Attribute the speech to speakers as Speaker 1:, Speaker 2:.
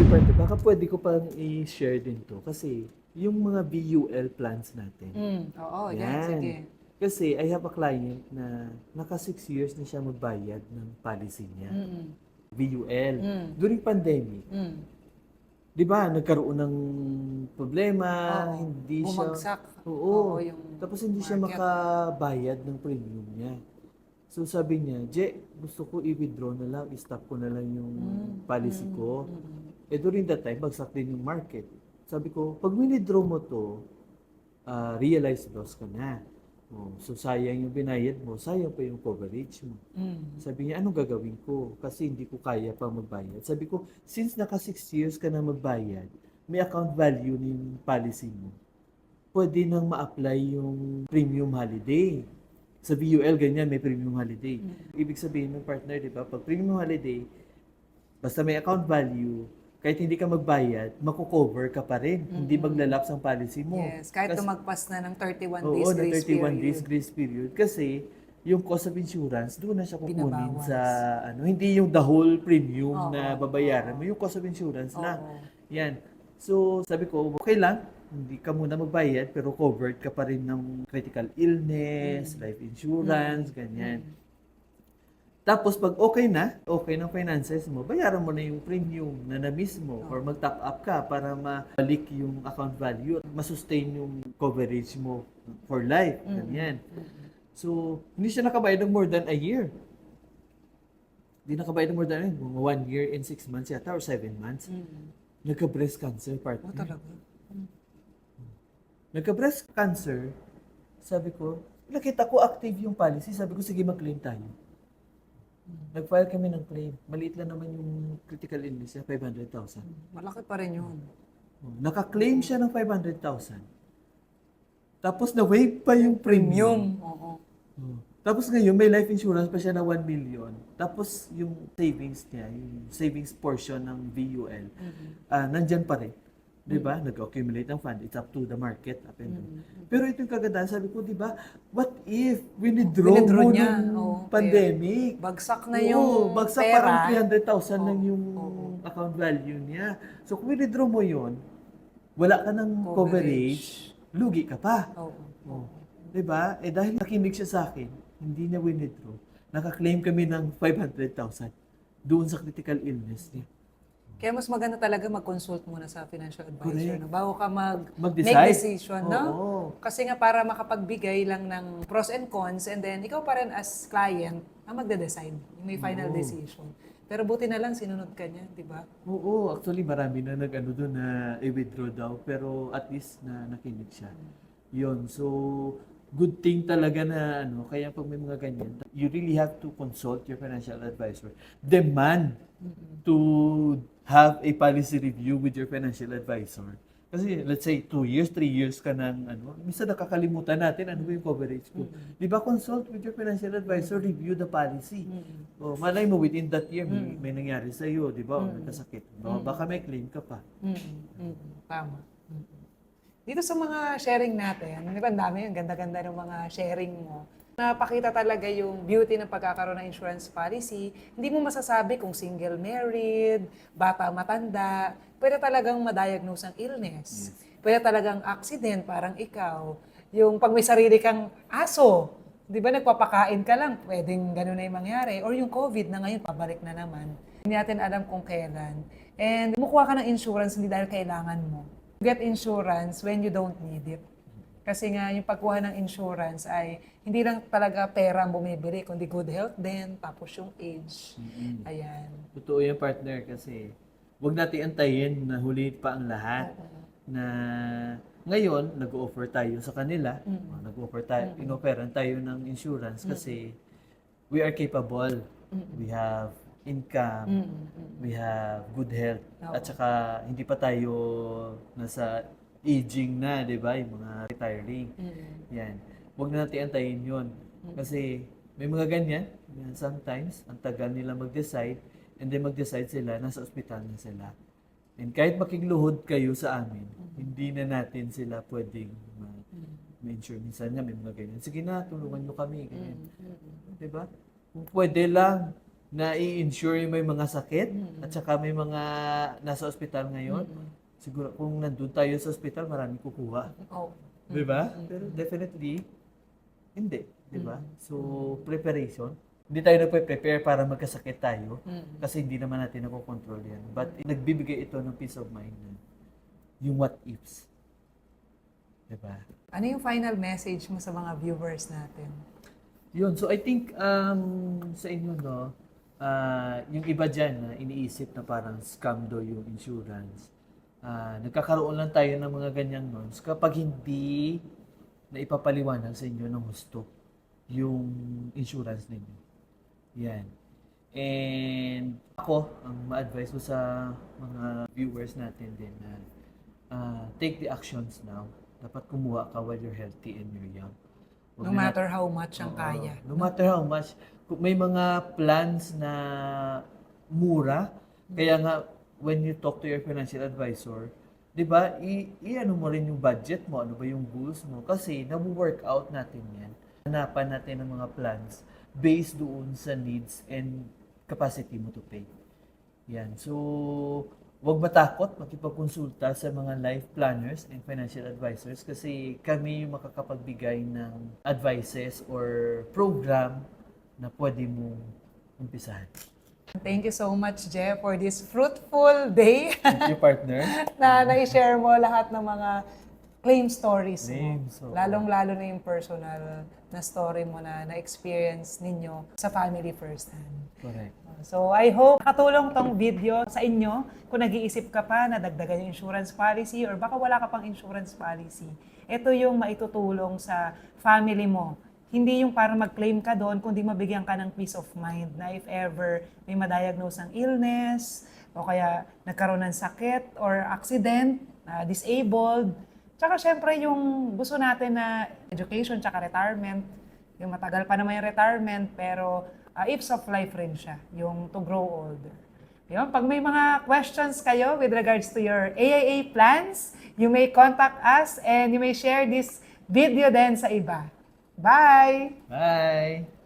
Speaker 1: Uy, partner, baka pwede ko pang i-share din to. Kasi yung mga VUL plans natin,
Speaker 2: Oo, yan,
Speaker 1: yan.
Speaker 2: sige.
Speaker 1: Kasi I have a client na naka 6 years na siya magbayad ng policy niya.
Speaker 2: Mm,
Speaker 1: VUL.
Speaker 2: mm,
Speaker 1: During pandemic,
Speaker 2: mm.
Speaker 1: di ba, nagkaroon ng problema,
Speaker 2: Oo,
Speaker 1: hindi siya,
Speaker 2: bumagsak. Oo,
Speaker 1: oo,
Speaker 2: yung
Speaker 1: tapos hindi siya
Speaker 2: market.
Speaker 1: makabayad ng premium niya. So sabi niya, gusto ko i-withdraw na lang, i-stop ko na lang yung
Speaker 2: Mm,
Speaker 1: policy
Speaker 2: mm,
Speaker 1: ko.
Speaker 2: mm,
Speaker 1: During that time, bagsak din yung market. Sabi ko, pag withdraw mo to, realize loss ka na. Oh, so sayang yung binayad mo, sayang pa yung coverage mo.
Speaker 2: mm.
Speaker 1: Sabi niya, anong gagawin ko? Kasi hindi ko kaya pa magbayad. Sabi ko, since naka 6 years ka na magbayad, may account value ng policy mo, pwede nang ma-apply yung premium holiday. Sa VUL, ganyan, may premium holiday. Ibig sabihin ng partner, di ba, pag premium holiday, basta may account value, kahit hindi ka magbayad, mako-cover ka pa rin. Hindi maglalapse ang policy mo.
Speaker 2: Yes, kahit
Speaker 1: Kasi,
Speaker 2: lumagpas na ng 31
Speaker 1: oo,
Speaker 2: days
Speaker 1: na
Speaker 2: grace
Speaker 1: 31 days
Speaker 2: period,
Speaker 1: grace period. Kasi, yung cost of insurance, doon na siya kukunin sa,
Speaker 2: binabawas.
Speaker 1: hindi yung the whole premium
Speaker 2: Oo,
Speaker 1: na babayaran mo,
Speaker 2: oo,
Speaker 1: yung cost of insurance lang.
Speaker 2: oo.
Speaker 1: Yan. So, sabi ko, okay lang, hindi ka muna magbayad, pero covered ka pa rin ng critical illness, life insurance, ganyan. Tapos pag okay ng finances mo, bayaran mo na yung premium na na-miss mo or mag-top up ka para mabalik yung account value at masustain yung coverage mo for life. Ganyan. So, hindi siya nakabayad ng more than a year. Hindi nakabayad ng more than 1 year and 6 months yata or 7 months. Nagka-breast cancer,
Speaker 2: Oh,
Speaker 1: partner.
Speaker 2: talaga.
Speaker 1: Nagka-breast cancer, sabi ko, nakita ko active yung policy. Sabi ko, sige mag-claim tayo. Nag-file kami ng claim. Maliit lang naman yung critical illness niya, 500,000.
Speaker 2: Malaki pa rin yun.
Speaker 1: Naka-claim siya ng 500,000. Tapos na-waive pa yung premium.
Speaker 2: Oo.
Speaker 1: Tapos ngayon, may life insurance pa siya na 1 million. Tapos yung savings niya, yung savings portion ng VUL, nandyan pa rin. Di ba? Nag-accumulate ang fund. It's up to the market. Up and down. Pero ito yung kagandahan. Sabi ko, di ba, what if withdraw
Speaker 2: Winidraw
Speaker 1: mo
Speaker 2: niya.
Speaker 1: nung
Speaker 2: Oo,
Speaker 1: pandemic?
Speaker 2: bagsak na
Speaker 1: Oo,
Speaker 2: yung
Speaker 1: bagsak
Speaker 2: pera.
Speaker 1: parang 300,000 lang yung
Speaker 2: Oo.
Speaker 1: account value niya. So kung withdraw mo yon, wala ka ng coverage, lugi ka pa.
Speaker 2: Oo.
Speaker 1: Oh. 'Di ba? Dahil nakinig siya sa akin, hindi niya withdraw. Naka-claim kami ng 500,000 doon sa critical illness niya.
Speaker 2: Kaya mas maganda talaga mag-consult muna sa financial advisor
Speaker 1: Correct.
Speaker 2: no? Bago ka
Speaker 1: Mag-decide.
Speaker 2: make decision, no?
Speaker 1: Oo.
Speaker 2: Kasi nga para makapagbigay lang ng pros and cons and then ikaw pa rin as client ang magde-decide. Yung may final decision. Pero buti na lang sinunod ka niya, di ba?
Speaker 1: Oo, actually marami na nag-ano doon na i-withdraw daw, pero at least na nakinig siya. Yun, so good thing talaga na kaya pag may mga ganyan, you really have to consult your financial advisor. Demand to have a policy review with your financial advisor. Kasi let's say 2 years, 3 years ka nang minsan nakakalimutan natin ano ba yung coverage ko. Di ba consult with your financial advisor, review the policy. O malay mo within that year may nangyari sa iyo, di ba? O nagkasakit. Baka may claim ka pa.
Speaker 2: Tama. Dito sa mga sharing natin, di ba ang dami, ang ganda-ganda ng mga sharing mo. Napakita talaga yung beauty ng pagkakaroon ng insurance policy. Hindi mo masasabi kung single married, bata matanda, pwede talagang ma-diagnose ang illness. Pwede talagang accident, parang ikaw. Yung pag may sarili kang aso, di ba nagpapakain ka lang, pwedeng gano'n na yung mangyari. Or yung COVID na ngayon, pabalik na naman. Hindi natin alam kung kailan. And kumukuha ka ng insurance hindi dahil kailangan mo. Get insurance when you don't need it. Kasi nga, yung pagkuha ng insurance ay hindi lang talaga pera ang bumibili, kundi good health din, tapos yung age. Ayan.
Speaker 1: Totoo yung partner kasi wag natin antayin na huli pa ang lahat. Na ngayon, nag-offer tayo sa kanila. Nag-offer tayo, in-offeran tayo ng insurance kasi we are capable. We have income, we have good health, at saka hindi pa tayo nasa aging na, di ba? Yung mga retiring. Yan. Huwag na natin antayin yun. Kasi may mga ganyan, sometimes, ang tagal nila mag-decide, and then mag-decide sila, nasa ospital na sila. And kahit makigluhod kayo sa amin, hindi na natin sila pwedeng ma-insure. Minsan nga may mga ganyan. Sige na, tulungan nyo kami. Ganyan. Di ba? Kung pwede lang, na i-insure yung may mga sakit at saka may mga nasa ospital ngayon, siguro kung nandun tayo sa ospital, marami kukuha.
Speaker 2: Oh.
Speaker 1: Di ba? Pero definitely, hindi. Di ba? So, preparation. Hindi tayo nagpe-prepare para magkasakit tayo kasi hindi naman natin nakokontrol yan. But nagbibigay ito ng peace of mind na yung what ifs. Di ba?
Speaker 2: Ano yung final message mo sa mga viewers natin?
Speaker 1: Yun. So, I think sa inyo, no, yung iba dyan na iniisip na parang scam daw yung insurance. Nagkakaroon lang tayo ng mga ganyang norms kapag hindi na ipapaliwanag sa inyo ng gusto yung insurance ninyo. Yan. And ako, ang ma-advise ko sa mga viewers natin din na take the actions now. Dapat kumuha ka while you're healthy and you're young.
Speaker 2: No matter how much ang
Speaker 1: Oo,
Speaker 2: kaya.
Speaker 1: no matter how much. Kung may mga plans na mura, kaya nga when you talk to your financial advisor, 'di ba? I-ano mo rin yung budget mo, ano ba yung goals mo kasi na-work out natin 'yan. Hanapan natin ng mga plans based doon sa needs and capacity mo to pay. Yan. So, huwag matakot makipagkonsulta sa mga life planners and financial advisors kasi kami yung makakapagbigay ng advices or program na pwede mong umpisahan.
Speaker 2: Thank you so much, Jeff, for this fruitful day
Speaker 1: Thank you, partner.
Speaker 2: na na-share mo lahat ng mga claim stories mo.
Speaker 1: Claims, oo.
Speaker 2: Lalong-lalo na yung personal na story mo na na-experience ninyo sa family first hand.
Speaker 1: Correct.
Speaker 2: So I hope nakatulong tong video sa inyo kung nag-iisip ka pa na dagdagan yung insurance policy or baka wala ka pang insurance policy. Ito yung maitutulong sa family mo. Hindi yung para mag-claim ka doon, kundi mabigyan ka ng peace of mind na if ever may ma-diagnose ng illness o kaya nagkaroon ng sakit or accident, disabled. Tsaka syempre yung gusto natin na education tsaka retirement, yung matagal pa naman yung retirement pero ifs of life rin siya, yung to grow older. Yun, pag may mga questions kayo with regards to your AIA plans, you may contact us and you may share this video din sa iba. Bye!
Speaker 1: Bye!